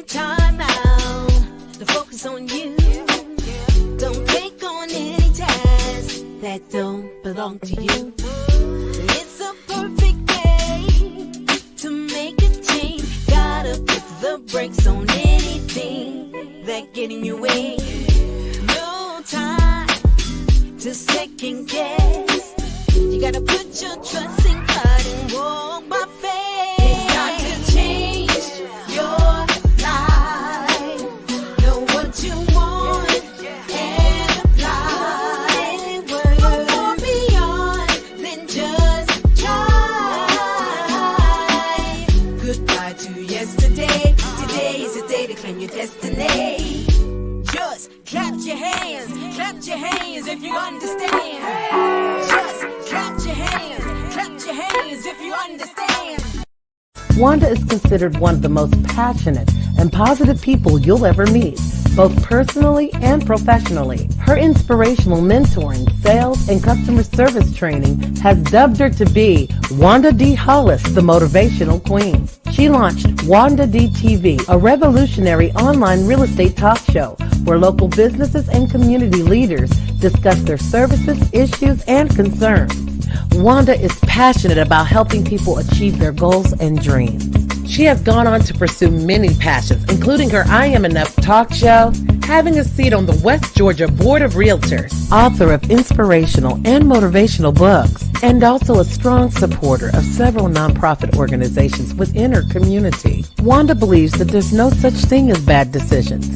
Take time out to focus on you. Don't take on any tasks that don't belong to you. It's a perfect day to make a change. Gotta put the brakes on anything that get in your way. No time to second guess. You gotta put your trust in God and walk by faith. It's got to change your life. Know what you want and apply. Go far beyond than just try. Goodbye to yesterday. Today is a day to claim your destiny. Just clap your hands if you understand. Just clap your hands if you understand. Wanda is considered one of the most passionate and positive people you'll ever meet, both personally and professionally. Her inspirational mentoring, sales, and customer service training has dubbed her to be Wanda D. Hollis, the Motivational Queen. She launched Wanda D TV, a revolutionary online real estate talk show where local businesses and community leaders discuss their services, issues, and concerns. Wanda is passionate about helping people achieve their goals and dreams. She has gone on to pursue many passions, including her I Am Enough talk show, having a seat on the West Georgia Board of Realtors, author of inspirational and motivational books, and also a strong supporter of several nonprofit organizations within her community. Wanda believes that there's no such thing as bad decisions,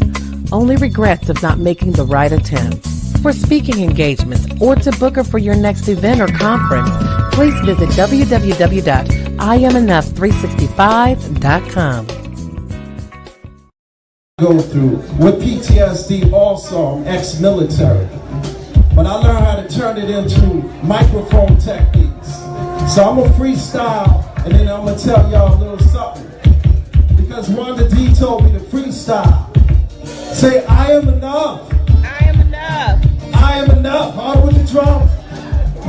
only regrets of not making the right attempt. For speaking engagements or to book her for your next event or conference, please visit www.IamEnough365.com. Go through with PTSD also, I'm ex-military, but I learned how to turn it into microphone techniques. So I'm gonna freestyle and then I'm gonna tell y'all a little something, because Wanda D told me to freestyle. Say, I am enough. I am enough. I am enough. Hard with the drums.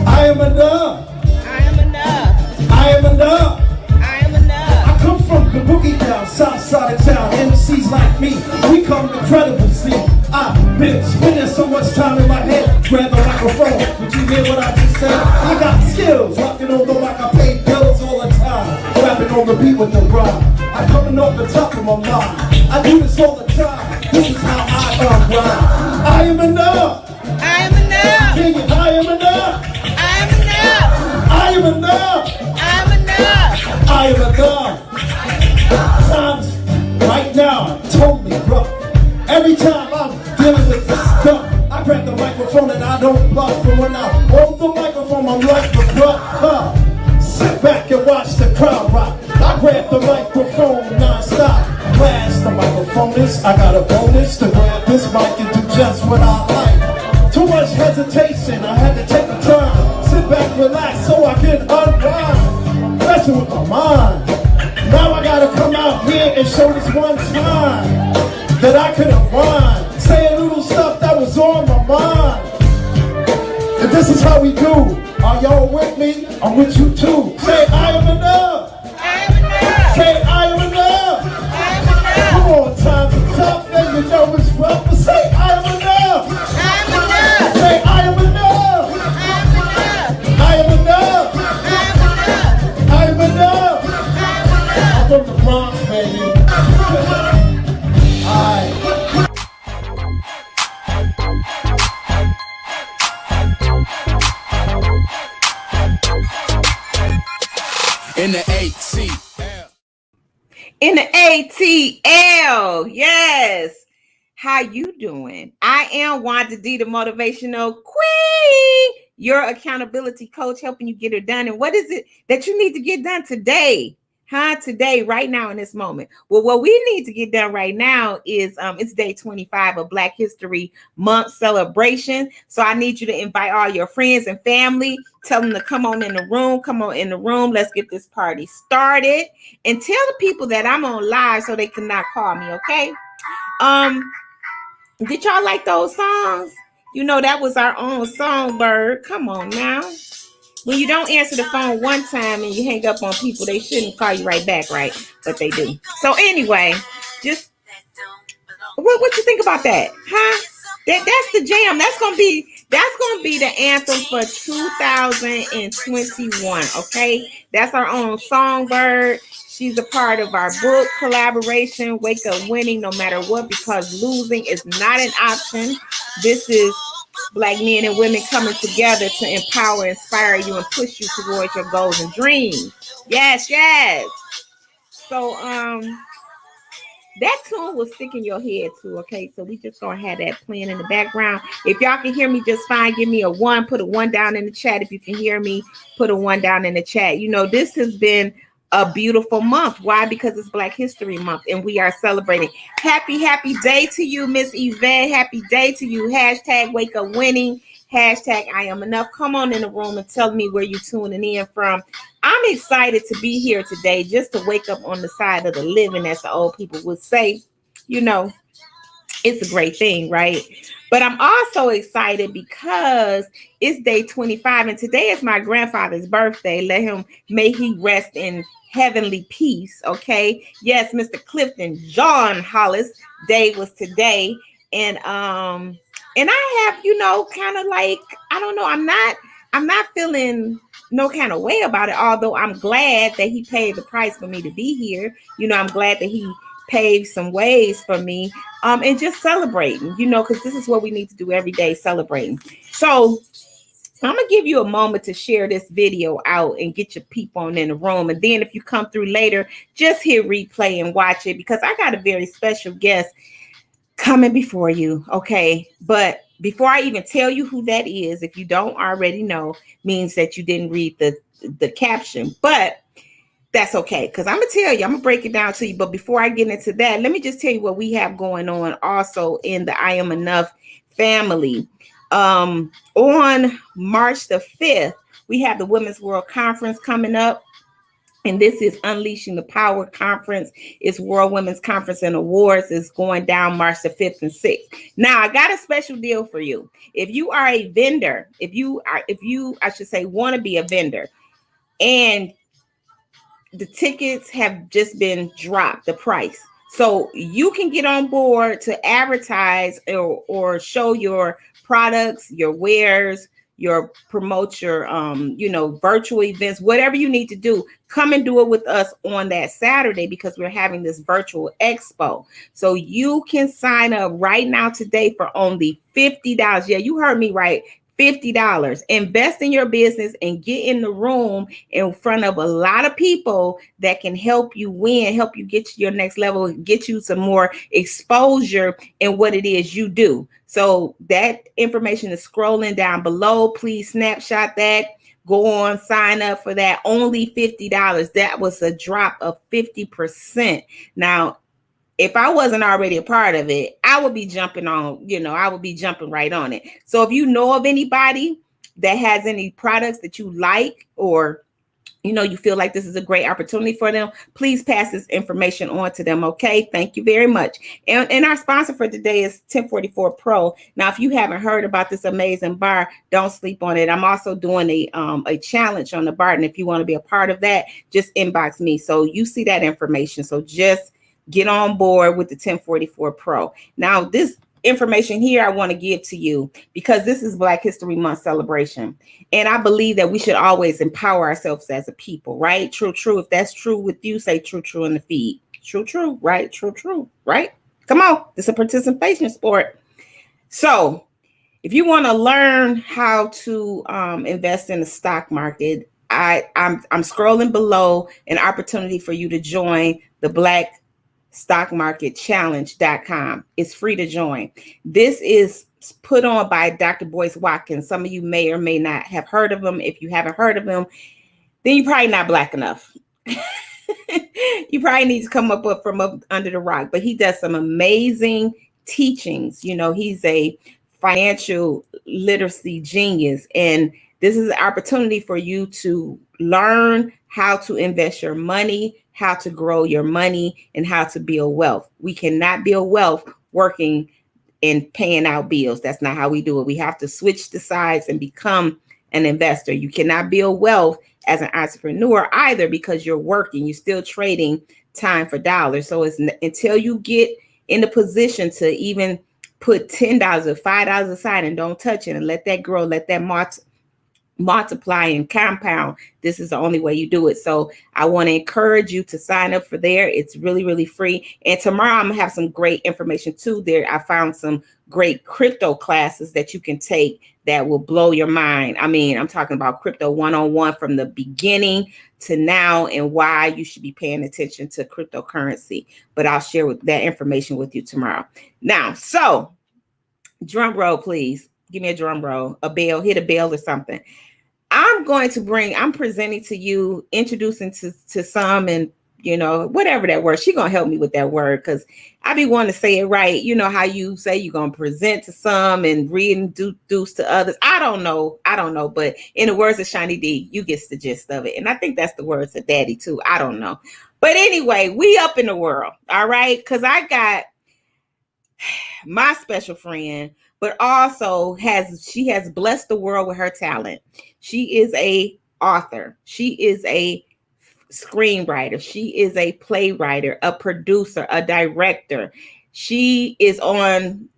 I am enough. I am enough. I am enough. I am enough. I come from the boogie down, south side of town. MCs like me, we come incredible. See, I've been spending so much time in my head. Grab the microphone. Did you hear what I just said? I got skills, rocking on the mic. I pay bills all the time. Rapping on the beat with the rhyme. I'm coming off the top of my mind. I do this all the time. This is how I rhyme. I am enough. I am enough. King it, I am enough. I am enough. I am enough. I am enough. I am enough. Times right now totally rough. Every time I'm dealing with this stuff, I grab the microphone and I don't bluff. And when I hold the microphone, I'm like the bluff. Sit back and watch the crowd rock. I grab the microphone non-stop. Blast the microphone is, I got a bonus to grab this mic and do just what I like. Too much hesitation, I had to take the time. Sit back, relax, so I can unwind. Messing with my mind. Now I gotta come out here and show this one time that I could unwind. Say a little stuff that was on my mind. And this is how we do. Are y'all with me? I'm with you too. Say, I am enough. I am enough. Say, I am enough. I am enough. Come on, times are tough and you know it's rough, but say, I am enough. I am enough. Say, I am enough. I am enough. I am enough. I am enough. I'm from the Bronx, baby. Alright. In the ATL. In the ATL, yes. How you doing? I am Wanda D, the Motivational Queen, your accountability coach, helping you get it done. And what is it that you need to get done today? Today, right now, in this moment. Well, what we need to get done right now is it's day 25 of Black History Month celebration. So I need you to invite all your friends and family. Tell them to come on in the room. Come on in the room. Let's get this party started. And tell the people that I'm on live so they cannot call me, okay? Did y'all like those songs? You know, that was our own songbird. Come on now. When you don't answer the phone one time and you hang up on people, they shouldn't call you right back, right? But they do. So anyway, just What you think about that? Huh? That's the jam. That's gonna be the anthem for 2021. Okay, that's our own songbird. She's a part of our book collaboration, Wake Up Winning No Matter What, because losing is not an option. This is Black men and women coming together to empower, inspire you, and push you towards your goals and dreams. Yes, yes. So that tune will stick in your head too. Okay, so we just gonna have that playing in the background. If y'all can hear me just fine, give me a 1. Put a 1 down in the chat. If you can hear me, put a 1 down in the chat. You know, this has been a beautiful month. Why? Because it's Black History Month and we are celebrating. Happy day to you, Miss Yvette. Happy day to you. Hashtag Wake Up Winning. Hashtag I Am Enough. Come on in the room and tell me where you're tuning in from. I'm excited to be here today just to wake up on the side of the living, as the old people would say. You know, it's a great thing, right? But I'm also excited because it's day 25 and today is my grandfather's birthday. May he rest in heavenly peace. Okay. Yes, Mr. Clifton John Hollis day was today. And I have, you know, kind of like, I don't know, I'm not feeling no kind of way about it, although I'm glad that he paid the price for me to be here. You know, I'm glad that he paved some ways for me, and just celebrating, you know, because this is what we need to do every day, celebrating. So I'm gonna give you a moment to share this video out and get your people on in the room. And then if you come through later, just hit replay and watch it, because I got a very special guest coming before you. Okay. But before I even tell you who that is, if you don't already know, means that you didn't read the caption, but that's okay. Cause I'm going to tell you, I'm going to break it down to you. But before I get into that, let me just tell you what we have going on also in the I Am Enough family. On March the 5th, we have the Women's World Conference coming up. And this is Unleashing the Power Conference. It's World Women's Conference and Awards. It's going down March the 5th and 6th. Now, I got a special deal for you. If you are a vendor, if you I should say, want to be a vendor, and the tickets have just been dropped, the price. So you can get on board to advertise or show your products, your wares, your promote your virtual events, whatever you need to do. Come and do it with us on that Saturday, because we're having this virtual expo. So you can sign up right now today for only $50. Yeah, you heard me right. $50. Invest in your business and get in the room in front of a lot of people that can help you win, help you get to your next level, get you some more exposure in what it is you do. So that information is scrolling down below. Please snapshot that. Go on, sign up for that. Only $50. That was a drop of 50%. Now, if I wasn't already a part of it, I would be jumping on, I would be jumping right on it. So if you know of anybody that has any products that you like, or, you feel like this is a great opportunity for them, please pass this information on to them. Okay. Thank you very much. And our sponsor for today is 1044 Pro. Now, if you haven't heard about this amazing bar, don't sleep on it. I'm also doing a challenge on the bar. And if you want to be a part of that, just inbox me. So you see that information. So just get on board with the 1044 Pro. Now, this information here I want to give to you because this is Black History Month celebration. And I believe that we should always empower ourselves as a people, right? True, true. If that's true with you, say true, true in the feed. True, true, right? True, true, right? Come on. It's a participation sport. So if you want to learn how to invest in the stock market, I'm scrolling below an opportunity for you to join the Black Stock Market Challenge.com. It's free to join. This is put on by Dr. Boyce Watkins. Some of you may or may not have heard of him. If you haven't heard of him, then you're probably not Black enough. You probably need to come up from up under the rock. But he does some amazing teachings. He's a financial literacy genius. And this is an opportunity for you to learn how to invest your money, how to grow your money, and how to build wealth. We cannot build wealth working and paying out bills. That's not how we do it. We have to switch the sides and become an investor. You cannot build wealth as an entrepreneur either, because you're working. You're still trading time for dollars. So it's until you get in the position to even put $10 or $5 aside and don't touch it and let that grow, let that multiply and compound, this is the only way you do it. So I want to encourage you to sign up for there. It's really, really free. And tomorrow I'm gonna have some great information too there. I found some great crypto classes that you can take that will blow your mind. I mean, I'm talking about crypto 101 from the beginning to now and why you should be paying attention to cryptocurrency. But I'll share that information with you tomorrow. Now, so drum roll, please. Give me a drum roll, a bell, hit a bell or something. I'm presenting to you, introducing to some, and whatever that word, she's going to help me with that word because I be wanting to say it right. You know how you say you're going to present to some and reintroduce to others. I don't know. But in the words of Shonny Dee, you get the gist of it. And I think that's the words of Daddy too. I don't know. But anyway, we up in the world. All right. Because I got my special friend, but also she has blessed the world with her talent. She is a author. She is a screenwriter. She is a playwright, a producer, a director. She is on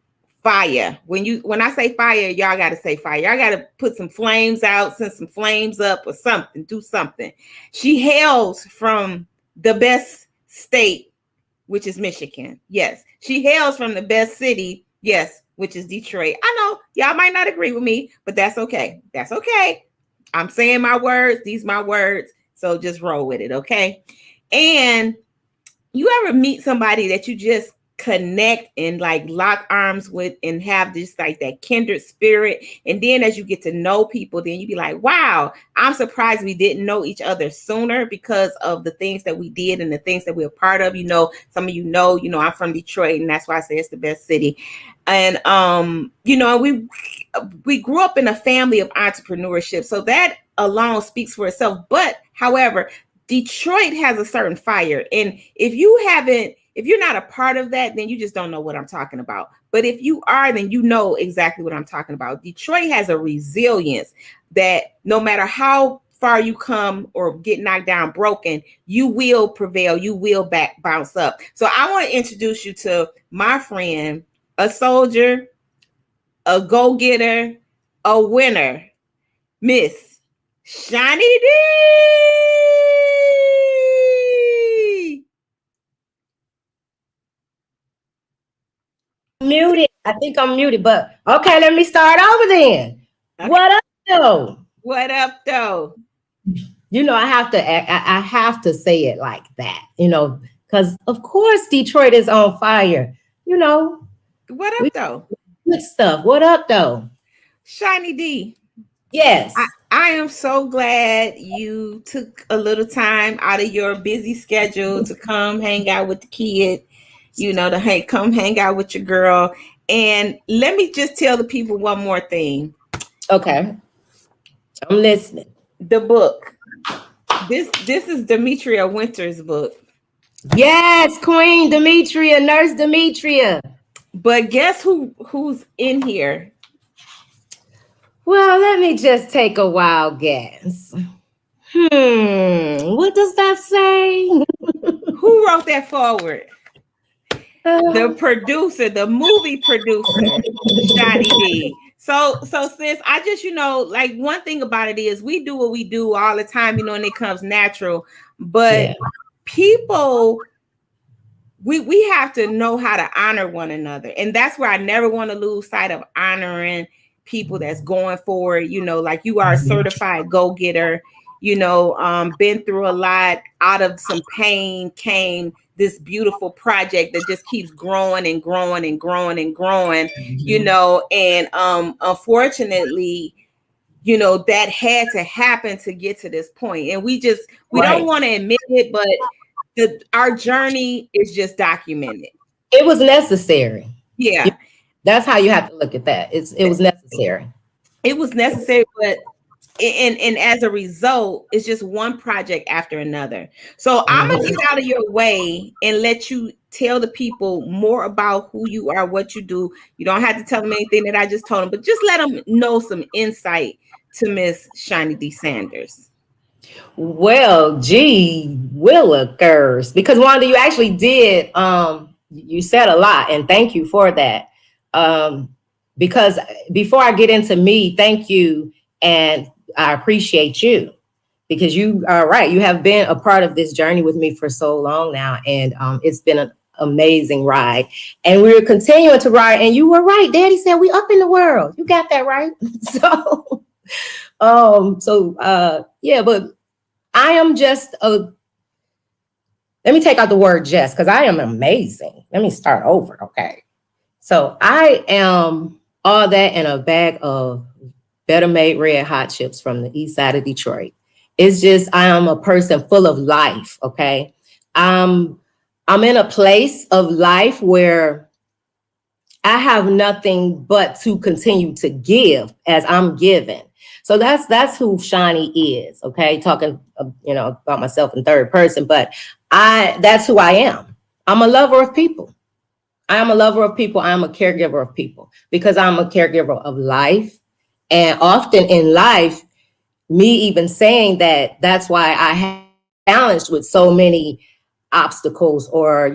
fire. When I say fire, y'all got to say fire. Y'all got to put some flames out, send some flames up or something, do something. She hails from the best state, which is Michigan. Yes. She hails from the best city. Yes. Which is Detroit. I know y'all might not agree with me, but that's okay. That's okay. I'm saying my words. These my words. So just roll with it. Okay. And you ever meet somebody that you just connect and like lock arms with and have this like that kindred spirit? And then as you get to know people, then you be like, wow, I'm surprised we didn't know each other sooner because of the things that we did and the things that we're a part of. Some of I'm from Detroit, and that's why I say it's the best city. And we grew up in a family of entrepreneurship, so that alone speaks for itself. But however, Detroit has a certain fire, and if you're not a part of that, then you just don't know what I'm talking about. But if you are, then you know exactly what I'm talking about. Detroit has a resilience that no matter how far you come or get knocked down, broken, you will prevail. You will bounce up. So I want to introduce you to my friend, a soldier, a go-getter, a winner, Miss Shonny Dee. Muted. I think I'm muted, but okay, let me start over then. Okay. What up, though? What up, though? I have to say it like that, because of course Detroit is on fire. What up, though? Good stuff. What up, though? Shonny Dee. Yes. I am so glad you took a little time out of your busy schedule to come hang out with the kid, come hang out with your girl. And let me just tell the people one more thing. Okay. I'm listening. The book. This is Demetria Winter's book. Yes, Queen Demetria, Nurse Demetria. But guess who's in here? Well, let me just take a wild guess. What does that say? Who wrote that forward? The producer, the movie producer, Shonny Dee. So sis, I just, like one thing about it is we do what we do all the time, and it comes natural. But people, we have to know how to honor one another. And that's where I never want to lose sight of honoring people that's going forward, like you are a certified go-getter, been through a lot. Out of some pain came this beautiful project that just keeps growing and growing and growing and growing, and unfortunately, that had to happen to get to this point. And we don't want to admit it, but our journey is just documented. It was necessary. Yeah. That's how you have to look at that. It was necessary. It was necessary, but and as a result, it's just one project after another. So I'm gonna get out of your way and let you tell the people more about who you are, what you do. You don't have to tell them anything that I just told them, but just let them know some insight to Miss Shonny Dee Sanders. Well, gee, Willikers, because Wanda, you actually did you said a lot, and thank you for that. Because before I get into me, thank you, and I appreciate you, because you are right. You have been a part of this journey with me for so long now, and it's been an amazing ride. And we're continuing to ride. And you were right. Daddy said we up in the world. You got that right. Yeah, but I am just a. Let me take out the word just, because I am amazing. Let me start over. Okay. So I am all that and a bag of Better Made Red Hot Chips from the east side of Detroit. It's just, I am a person full of life. Okay. I'm in a place of life where I have nothing but to continue to give as I'm given. So that's who Shonny is. Okay. Talking, about myself in third person, but that's who I am. I'm a lover of people. I am a lover of people. I am a caregiver of people, because I'm a caregiver of life. And often in life, me even saying that's why I had challenged with so many obstacles, or,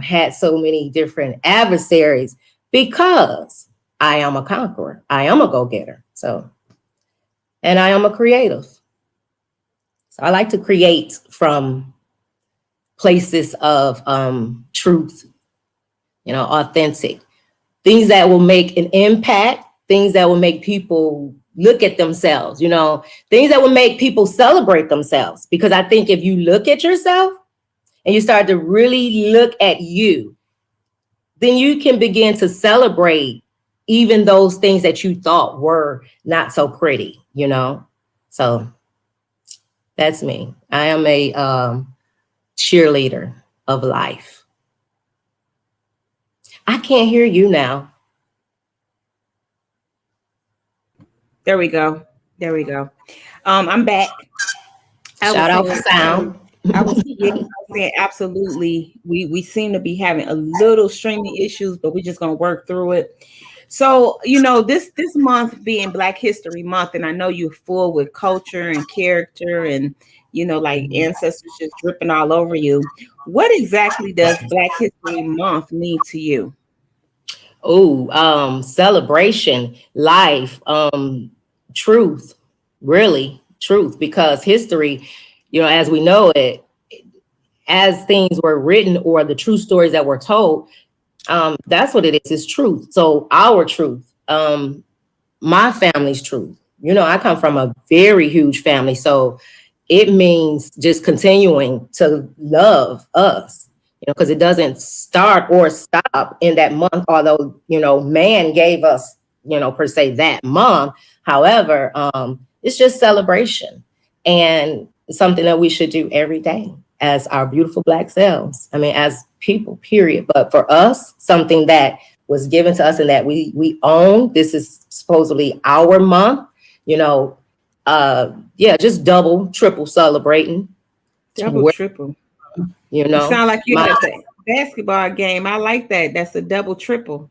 had so many different adversaries, because I am a conqueror. I am a go-getter. And I am a creative. So I like to create from places of truth, authentic, things that will make an impact, things that will make people look at themselves, things that will make people celebrate themselves. Because I think if you look at yourself and you start to really look at you, then you can begin to celebrate even those things that you thought were not so pretty, So that's me. I am a cheerleader of life. I can't hear you now. There we go. I'm back. Shout out for sound. I was saying absolutely. We seem to be having a little streaming issues, but we're just gonna work through it. So, this month being Black History Month, and I know you're full with culture and character and, like ancestors just dripping all over you. What exactly does Black History Month mean to you? Oh, celebration, life, truth, really truth, because history, as we know it, as things were written or the true stories that were told, that's what it is truth. So our truth, my family's truth, I come from a very huge family. So it means just continuing to love us, because it doesn't start or stop in that month, although, man gave us, per se that month. However, it's just celebration and something that we should do every day as our beautiful Black selves. I mean, as people, period. But for us, something that was given to us and that we own. This is supposedly our month, just double, triple celebrating. Triple. You sound like you at the basketball game. I like that. That's a double, triple.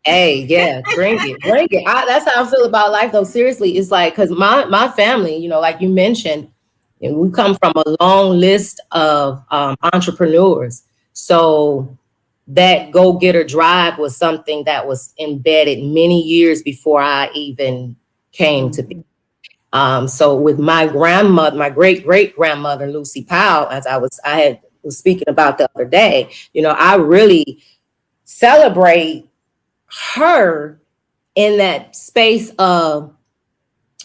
Hey, yeah, bring it. That's how I feel about life, though. Seriously, it's like, because my family, like you mentioned, and we come from a long list of entrepreneurs. So that go-getter drive was something that was embedded many years before I even came to be. So with my grandmother, my great-great-grandmother, Lucy Powell, as I was speaking about the other day, I really celebrate her in that space of,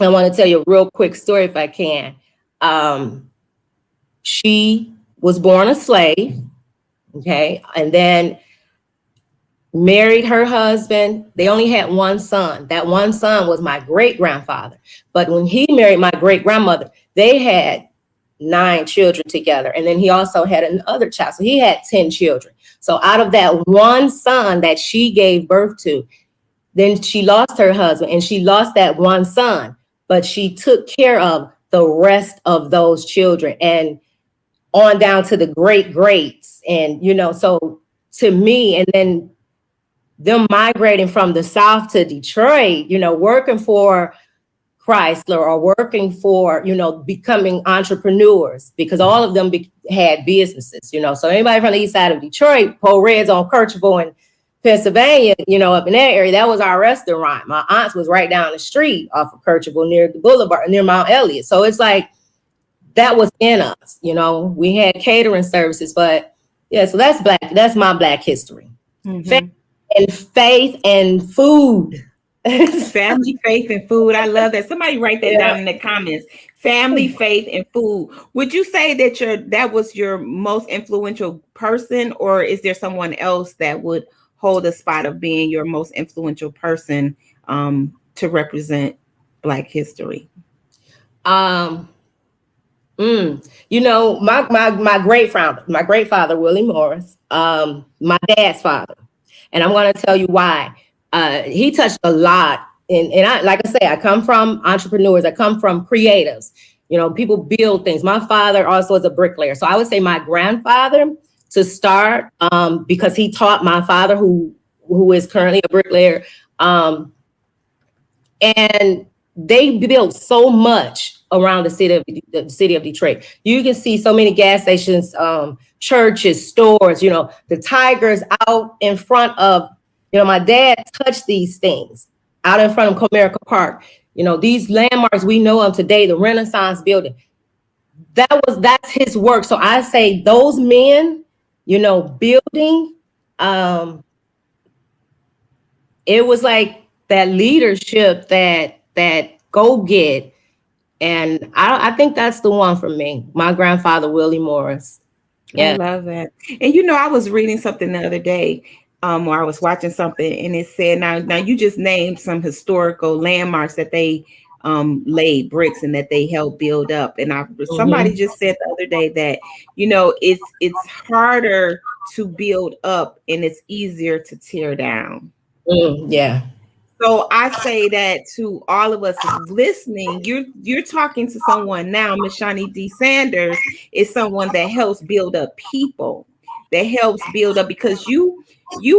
I want to tell you a real quick story if I can. She was born a slave, okay, and then married her husband. They only had one son. That one son was my great-grandfather. But when he married my great-grandmother, they had 9 children together. And then he also had another child. So he had 10 children. So out of that one son that she gave birth to, then she lost her husband and she lost that one son. But she took care of the rest of those children and on down to the great-greats. And, so to me, and then them migrating from the South to Detroit, working for Chrysler or working for, becoming entrepreneurs, because all of them had businesses, So anybody from the east side of Detroit, Pole Red's on Kercheval and Pennsylvania, up in that area, that was our restaurant. My aunt's was right down the street off of Kercheval near the boulevard, near Mount Elliott. So it's like, that was in us, we had catering services, but yeah, so that's Black. That's my Black history. Mm-hmm. And faith and food. Family, faith, and food. I love that. Somebody write that down in the comments. Family, faith, and food. Would you say that that was your most influential person, or is there someone else that would hold a spot of being your most influential person to represent Black history? My great father, Willie Morris, my dad's father, and I'm going to tell you why. He touched a lot, and I, like I say, I come from entrepreneurs. I come from creatives. People build things. My father also is a bricklayer, so I would say my grandfather to start, because he taught my father, who is currently a bricklayer, and they built so much around the city of Detroit. You can see so many gas stations, churches, stores. The Tigers out in front of. My dad touched these things out in front of Comerica Park. These landmarks we know of today, the Renaissance building. That's his work. So I say those men, building. It was like that leadership that go get, and I think that's the one for me. My grandfather, Willie Morris. Yeah. I love that. And I was reading something the other day. Or I was watching something, and it said, now you just named some historical landmarks that they laid bricks and that they helped build up. And somebody just said the other day that it's harder to build up and it's easier to tear down. Yeah. So I say that to all of us listening. You're talking to someone now. Miss Shonny D. Sanders is someone that helps build up people, that helps build up, because you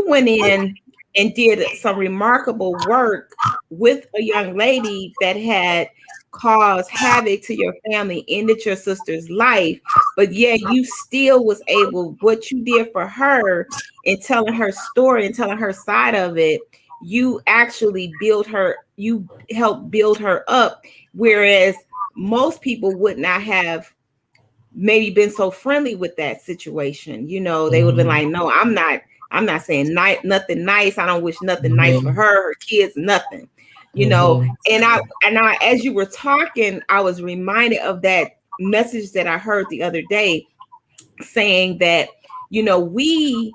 went in and did some remarkable work with a young lady that had caused havoc to your family, ended your sister's life, but yet you still was able, what you did for her and telling her story and telling her side of it, you actually you helped build her up, whereas most people would not have maybe been so friendly with that situation. They would have been like, no, I'm not saying nothing nice. I don't wish nothing nice for her kids, nothing, And I, as you were talking, I was reminded of that message that I heard the other day saying that, we,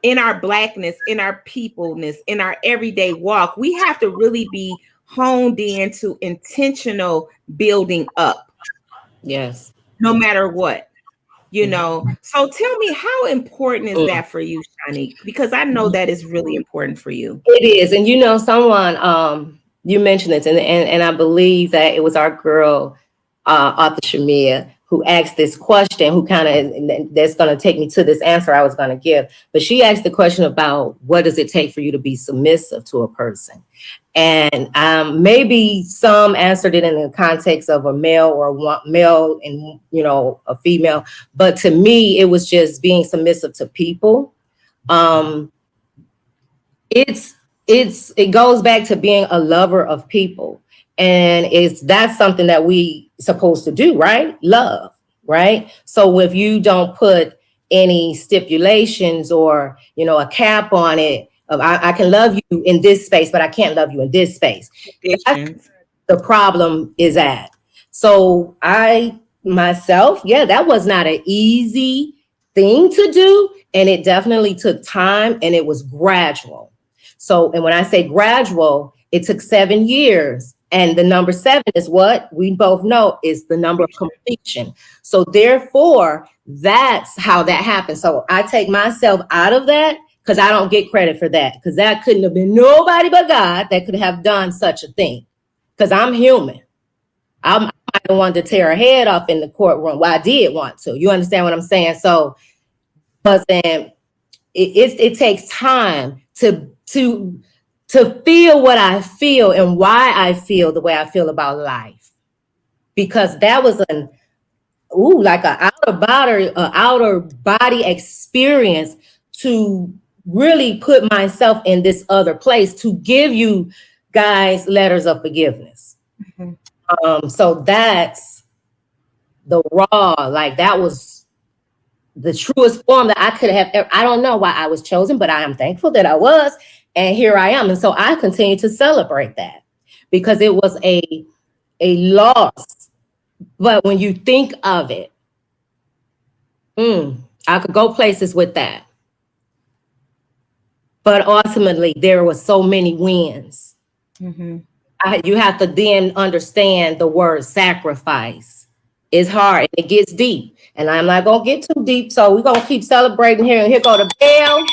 in our Blackness, in our peopleness, in our everyday walk, we have to really be honed into intentional building up. Yes. No matter what. So tell me, how important is that for you, Shonny? Because I know that is really important for you. It is. And someone, you mentioned this, and I believe that it was our girl, Arthur Shamia, who asked this question, who kind of, that's going to take me to this answer I was going to give. But she asked the question about, what does it take for you to be submissive to a person? And maybe some answered it in the context of a male or male and, a female. But to me, it was just being submissive to people. It goes back to being a lover of people. And that's something that we supposed to do, right? Love, right? So if you don't put any stipulations or, a cap on it, I can love you in this space, but I can't love you in this space. That's the problem is at. So myself, that was not an easy thing to do. And it definitely took time, and it was gradual. So, and when I say gradual, it took 7 years. And the number 7 is what we both know is the number of completion. So therefore, that's how that happened. So I take myself out of that, because I don't get credit for that, because that couldn't have been nobody but God that could have done such a thing, because I'm human. I might have wanted to tear her head off in the courtroom. Well, I did want to. You understand what I'm saying? So, but then it takes time to to feel what I feel and why I feel the way I feel about life. Because that was like an outer body experience to really put myself in this other place to give you guys letters of forgiveness. So that's the raw, like that was the truest form that I could have. I don't know why I was chosen, but I am thankful that I was, and here I am. And so I continue to celebrate that because it was a loss. But when you think of it, I could go places with that. But ultimately, there were so many wins. You have to then understand the word sacrifice. It's hard and it gets deep. And I'm not going to get too deep. So we're going to keep celebrating here. And here go the bell.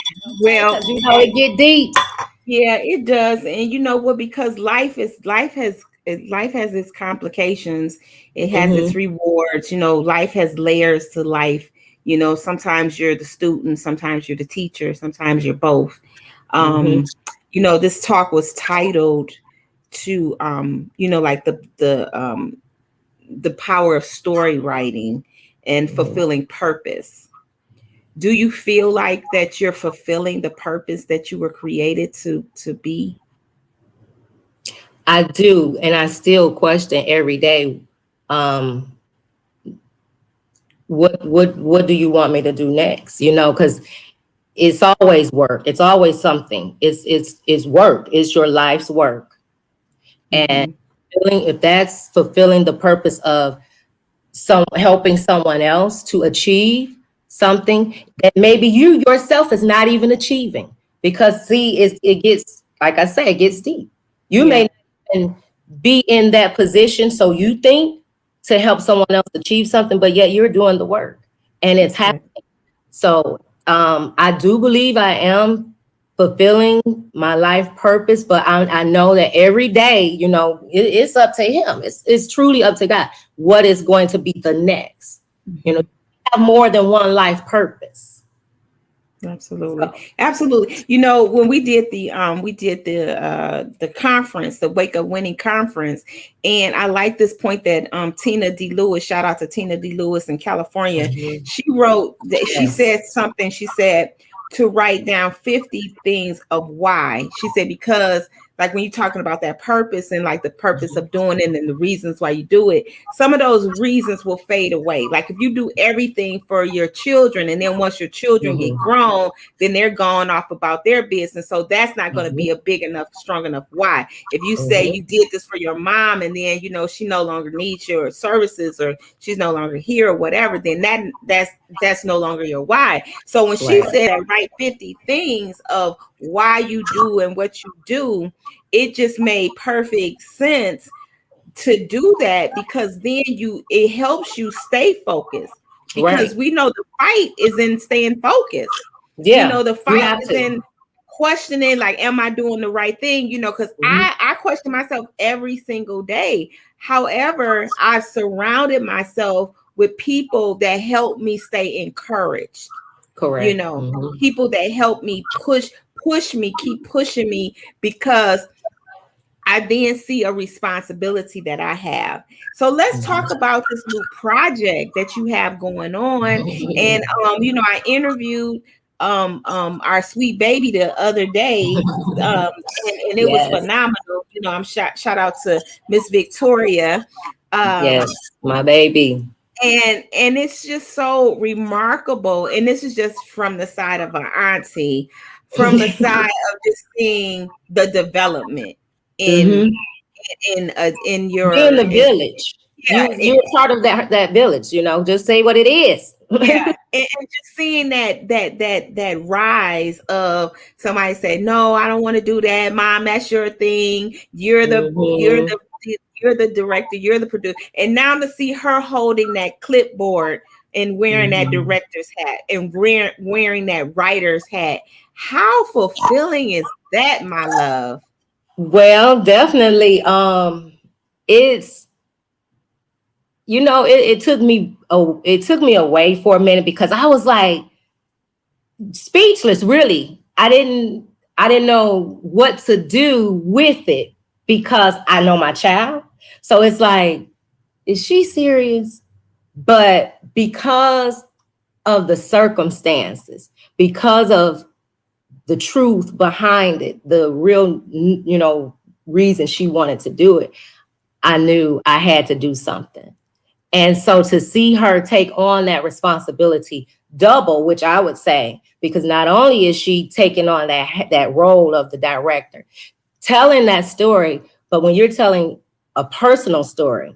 Well, You know, it get deep. Yeah, it does. And you know what? Because life has its complications. It has its rewards. You know, life has layers to life. You know, sometimes you're the student, sometimes you're the teacher, sometimes you're both. You know, this talk was titled to you know, like the power of story writing and fulfilling purpose. Do you feel like that you're fulfilling the purpose that you were created to be? I do, and I still question every day. What do you want me to do next? You know, because it's always work. It's always something. It's work. It's your life's work, and if that's fulfilling the purpose of helping someone else to achieve something that maybe you yourself is not even achieving, because see, it gets, like I say, it gets deep. You may not even be in that position, so you think, to help someone else achieve something, but yet you're doing the work and it's happening. So I do believe I am fulfilling my life purpose, but I know that every day, you know, it's up to him. It's truly up to God. What is going to be the next? You know, you have more than one life purpose. Absolutely. Absolutely. You know, when we did the conference, the Wake Up Winning conference, and I like this point that Tina D. Lewis, shout out to Tina D. Lewis in California. She wrote that she said something. She said to write down 50 things of why. She said, because like when you're talking about that purpose and like the purpose of doing it and the reasons why you do it, some of those reasons will fade away. Like if you do everything for your children, and then once your children get grown, then they're gone off about their business. So that's not going to be a big enough, strong enough why. If you say you did this for your mom and then, you know, she no longer needs your services or she's no longer here or whatever, then that's no longer your why. So when she said write 50 things of why you do and what you do, it just made perfect sense to do that, because then it helps you stay focused, because we know the fight is in staying focused. You know, the fight is in questioning, like, am I doing the right thing? You know, because I question myself every single day. However, I've surrounded myself with people that help me stay encouraged. Correct. You know, people that help me push me, keep pushing me, because I then see a responsibility that I have. So let's talk about this new project that you have going on. And you know, I interviewed our sweet baby the other day, and it was phenomenal. You know, I'm shout out to Miss Victoria. Yes, my baby. And it's just so remarkable. And this is just from the side of an auntie, from the side of just seeing the development in your, in the village. You're part of that village, you know, just say what it is. And just seeing that rise of somebody say, no, I don't want to do that, Mom, that's your thing, you're the director, you're the producer. And now to see her holding that clipboard and wearing that director's hat and wearing that writer's hat, how fulfilling is that, my love? Well, definitely. It's, you know, it took me away for a minute, because I was like speechless, really. I didn't I didn't know what to do with it because I know my child. So it's like, is she serious? But because of the circumstances, because of the truth behind it, the real, reason she wanted to do it, I knew I had to do something. And so to see her take on that responsibility double, which I would say, because not only is she taking on that role of the director, telling that story, but when you're telling a personal story,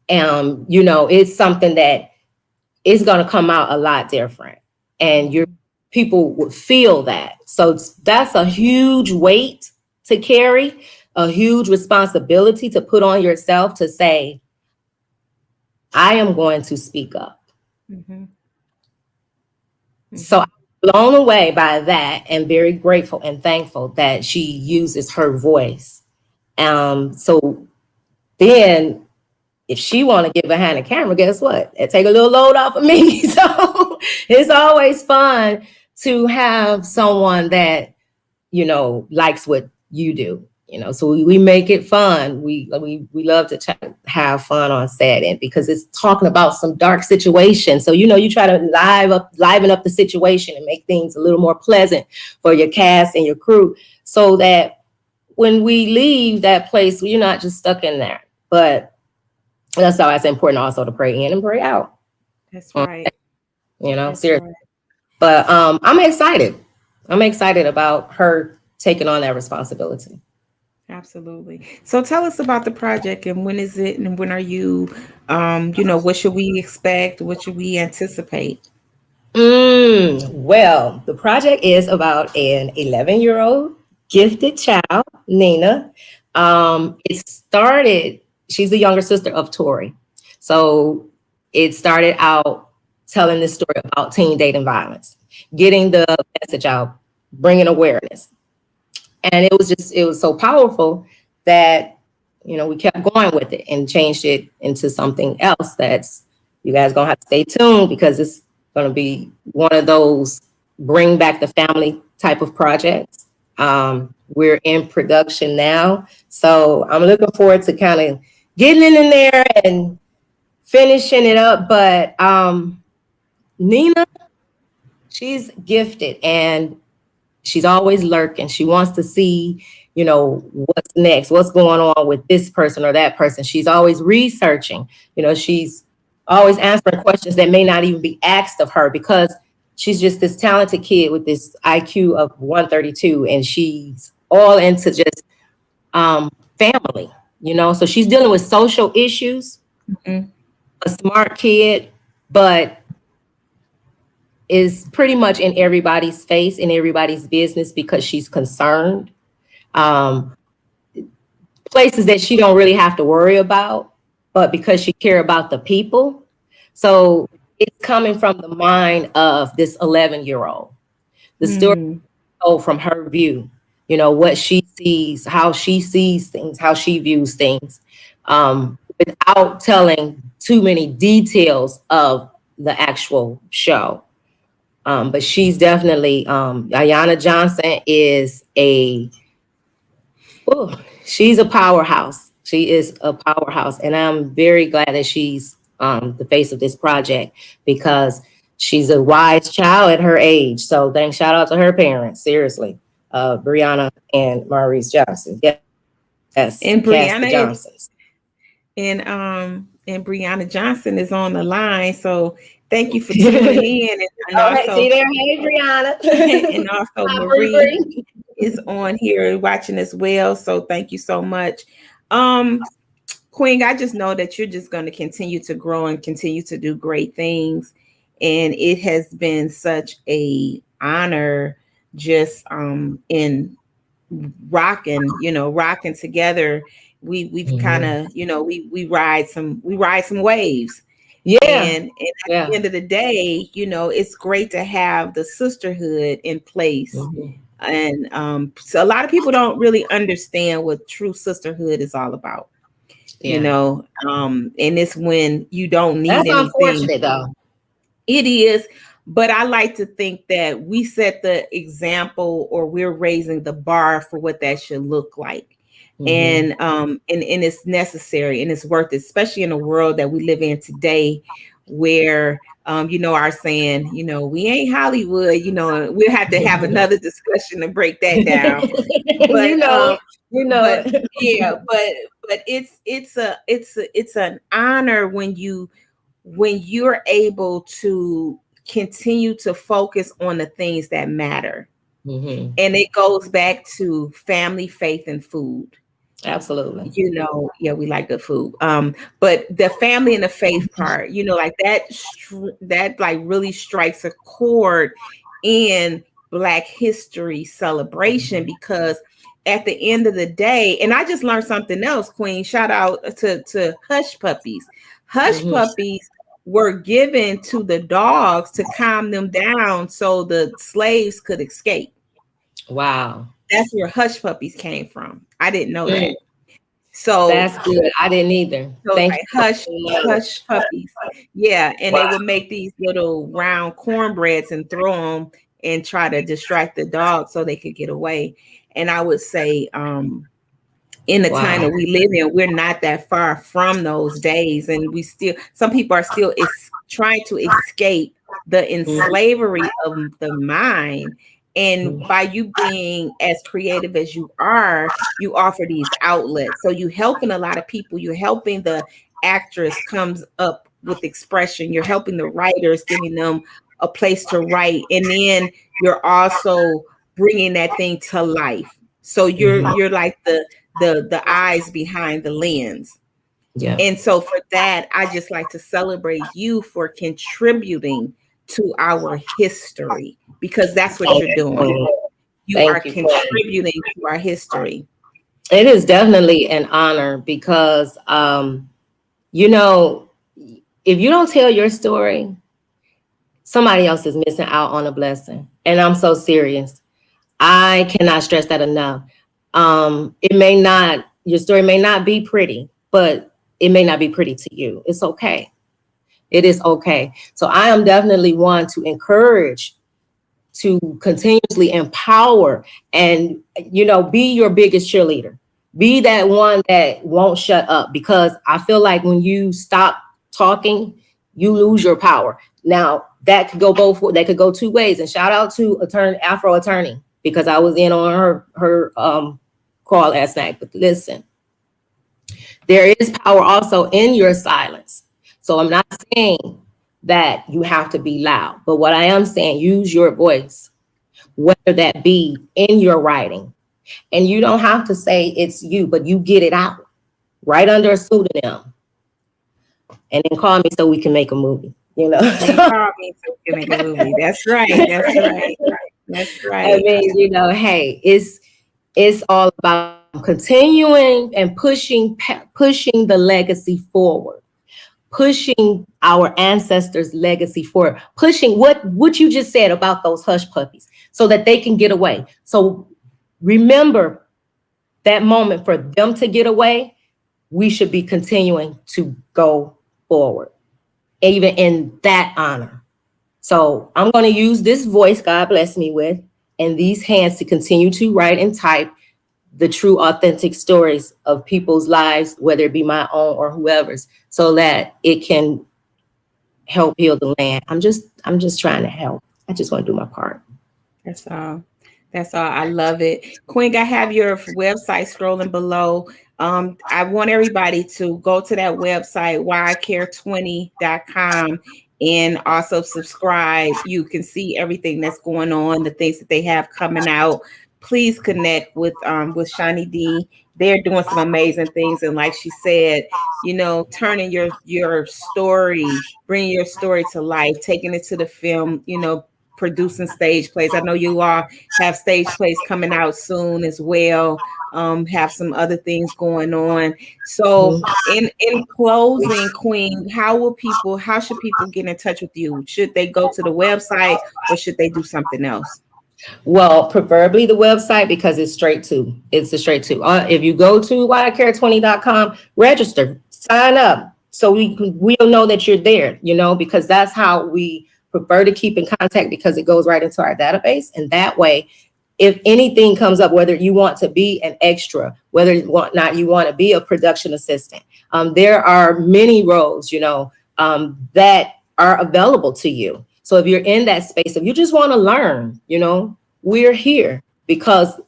it's something that is going to come out a lot different, and your people would feel that. So that's a huge weight to carry, a huge responsibility to put on yourself to say, I am going to speak up. Mm-hmm. So I'm blown away by that and very grateful and thankful that she uses her voice. So then if she want to get behind the camera, guess what? It take a little load off of me. So it's always fun to have someone that, likes what you do. So we make it fun. We love to have fun on set, and because it's talking about some dark situations. So, you try to liven up the situation and make things a little more pleasant for your cast and your crew, so that when we leave that place, you're not just stuck in there. But that's why it's important also to pray in and pray out. That's right. That's seriously. Right. But I'm excited. I'm excited about her taking on that responsibility. Absolutely. So tell us about the project, and when is it, and when are you, what should we expect? What should we anticipate? Well, the project is about an 11-year-old gifted child, Nina. She's the younger sister of Tori. So it started out telling this story about teen dating violence, getting the message out, bringing awareness. And it was so powerful that, we kept going with it and changed it into something else that's, you guys gonna have to stay tuned, because it's gonna be one of those bring back the family type of projects. We're in production now. So I'm looking forward to kind of getting in there and finishing it up. But Nina, she's gifted and she's always lurking. She wants to see, what's next, what's going on with this person or that person. She's always researching. She's always answering questions that may not even be asked of her, because she's just this talented kid with this IQ of 132, and she's all into just family, So she's dealing with social issues, a smart kid, but is pretty much in everybody's face, in everybody's business, because she's concerned. Places that she don't really have to worry about, but because she care about the people. So it's coming from the mind of this 11-year-old. The story from her view, what she sees, how she sees things, how she views things, without telling too many details of the actual show. But she's definitely, Ayanna Johnson is she's a powerhouse. She is a powerhouse. And I'm very glad that she's the face of this project, because she's a wise child at her age. So shout out to her parents, seriously, Brianna and Maurice Johnson. Yes, and Brianna Johnsons. And Brianna Johnson is on the line. So thank you for tuning in. And also, see there, hey Brianna. And also Marie is on here watching as well. So thank you so much. Queen, I just know that you're just going to continue to grow and continue to do great things. And it has been such a honor just in rocking together. We've kind of, we ride some waves. Yeah. And at the end of the day, it's great to have the sisterhood in place. And so a lot of people don't really understand what true sisterhood is all about. And it's when you don't need anything. That's unfortunate, though. It is, But I like to think that we set the example, or we're raising the bar for what that should look like. And it's necessary and it's worth it, especially in the world that we live in today, where our saying, we ain't Hollywood, we'll have to have another discussion to break that down. But but yeah, but it's an honor when you're able to continue to focus on the things that matter. And it goes back to family, faith, and food. Absolutely. Yeah, we like good food. But the family and the faith part, like that like really strikes a chord in Black History celebration, because at the end of the day, and I just learned something else, Queen, shout out to hush puppies. Hush puppies were given to the dogs to calm them down so the slaves could escape. Wow. That's where hush puppies came from. I didn't know that. So that's good. I didn't either. So like hush puppies. Yeah. And they would make these little round cornbreads and throw them and try to distract the dog so they could get away. And I would say, in the time that we live in, we're not that far from those days. And some people are still trying to escape the enslavery of the mind. And by you being as creative as you are, you offer these outlets. So you're helping a lot of people. You're helping the actress comes up with expression. You're helping the writers, giving them a place to write. And then you're also bringing that thing to life. So you're like the eyes behind the lens. Yeah. And so for that, I just like to celebrate you for contributing to our history, because that's what you're doing. You are contributing to our history. It is definitely an honor because, if you don't tell your story, somebody else is missing out on a blessing. And I'm so serious. I cannot stress that enough. Your story may not be pretty, but it may not be pretty to you. It's okay. It is okay. So I am definitely one to encourage, to continuously empower, and, be your biggest cheerleader. Be that one that won't shut up, because I feel like when you stop talking, you lose your power. Now that could go two ways. And shout out to Afro attorney, because I was in on her call last night. But listen, there is power also in your silence. So I'm not saying that you have to be loud, but what I am saying, use your voice, whether that be in your writing. And you don't have to say it's you, but you get it out right under a pseudonym. And then call me so we can make a movie, Call me so we can make a movie. That's right. That's right. That's right. I mean, hey, it's all about continuing and pushing the legacy forward. Pushing our ancestors' legacy forward, pushing what you just said about those hush puppies so that they can get away. So remember that moment for them to get away, we should be continuing to go forward, even in that honor. So I'm going to use this voice God bless me with and these hands to continue to write and type the true, authentic stories of people's lives, whether it be my own or whoever's, so that it can help heal the land. I'm just trying to help. I just want to do my part. That's all. I love it. Queen, I have your website scrolling below. I want everybody to go to that website, whyicare20.com, and also subscribe. You can see everything that's going on, the things that they have coming out. Please connect with Shonny Dee. They're doing some amazing things. And like she said, turning your story, bringing your story to life, taking it to the film, producing stage plays. I know you all have stage plays coming out soon as well. Have some other things going on. So in closing, Queen, how should people get in touch with you? Should they go to the website or should they do something else? Well, preferably the website, because it's a straight to. If you go to whyicare20.com, register, sign up, so we'll know that you're there, because that's how we prefer to keep in contact because it goes right into our database. And that way, if anything comes up, whether you want to be an extra, whether you want to be a production assistant, there are many roles, that are available to you. So if you're in that space, if you just want to learn, we're here because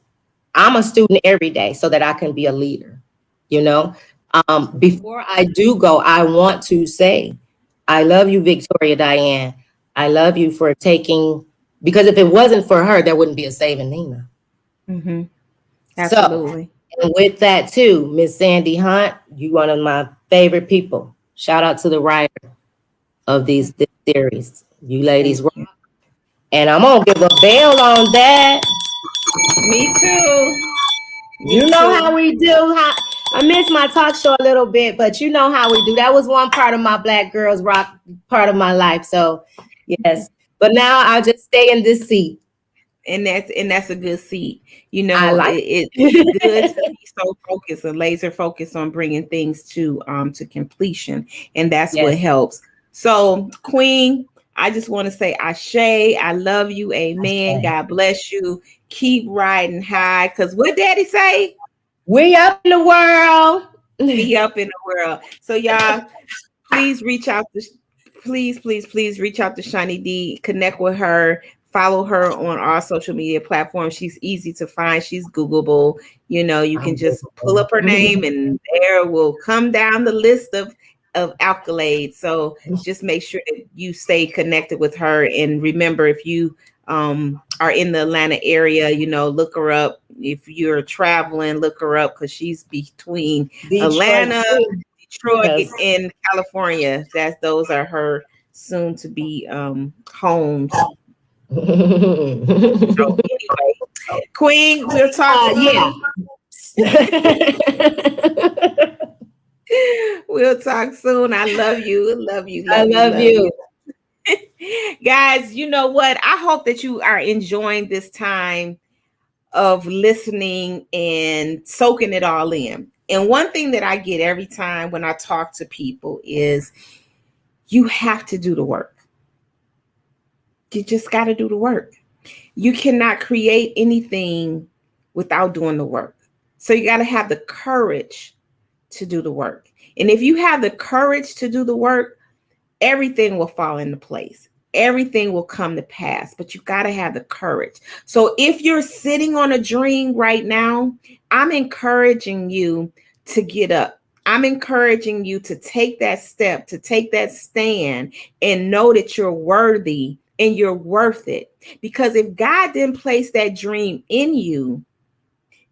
I'm a student every day so that I can be a leader, Before I do go, I want to say, I love you, Victoria Diane. I love you for taking, because if it wasn't for her, there wouldn't be a Saving Nina. Mm-hmm. Absolutely. So, and with that too, Miss Sandy Hunt, you one of my favorite people. Shout out to the writer of this series. You ladies rock. And I'm gonna give a bell on that. Me too. You know how we do. I miss my talk show a little bit, but you know how we do. That was one part of my Black Girls Rock part of my life. So yes, but now I'll just stay in this seat. And that's a good seat. I like it's good to be so focused and laser focused on bringing things to completion, and that's what helps. So, Queen, I just want to say, Ashe, I love you, amen. Ashe. God bless you. Keep riding high, because what Daddy say? We up in the world. We up in the world. So, y'all, please reach out to please reach out to Shonny Dee. Connect with her. Follow her on our social media platforms. She's easy to find. She's Googleable. You can just pull up her name and there will come down the list of accolades. So just make sure that you stay connected with her. And remember, if you are in the Atlanta area, look her up. If you're traveling, look her up because she's between Atlanta, Detroit, and California. Those are her soon to be homes. So anyway, Queen, we'll talk. We'll talk soon. I love you. Love you. I love you. Guys, you know what? I hope that you are enjoying this time of listening and soaking it all in. And one thing that I get every time when I talk to people is you have to do the work. You just got to do the work. You cannot create anything without doing the work. So you got to have the courage to do the work. And if you have the courage to do the work, everything will fall into place. Everything will come to pass, but you got to have the courage. So if you're sitting on a dream right now, I'm encouraging you to get up. I'm encouraging you to take that step, to take that stand and know that you're worthy and you're worth it. Because if God didn't place that dream in you,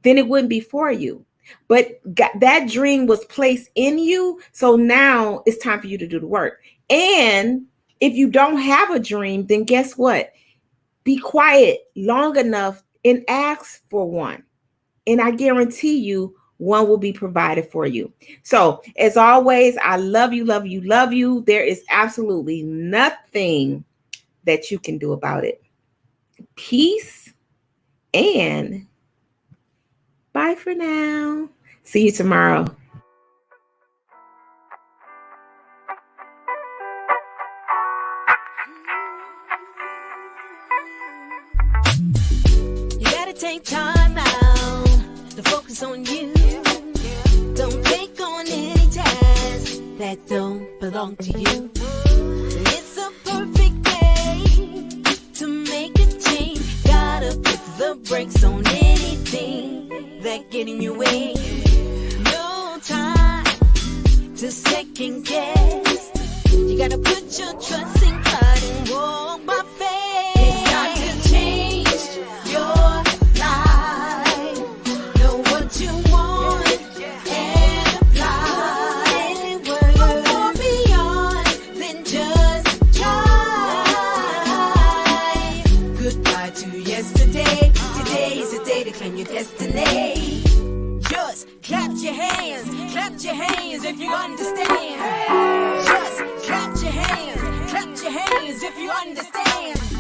then it wouldn't be for you. But that dream was placed in you. So now it's time for you to do the work. And if you don't have a dream, then guess what? Be quiet long enough and ask for one. And I guarantee you, one will be provided for you. So as always, I love you, love you, love you. There is absolutely nothing that you can do about it. Peace and bye for now. See you tomorrow. You gotta take time out to focus on you. Don't take on any tasks that don't belong to you. It's a perfect day to make a change. Gotta put the brakes on anything that get in your way. No time to second guess. You gotta put your trust in God and walk by faith. It's time to change your life. Know what you want and apply. Go far beyond than just try. Goodbye to yesterday. Today is the day to claim your destiny. Just clap your hands if you understand. Just clap your hands if you understand.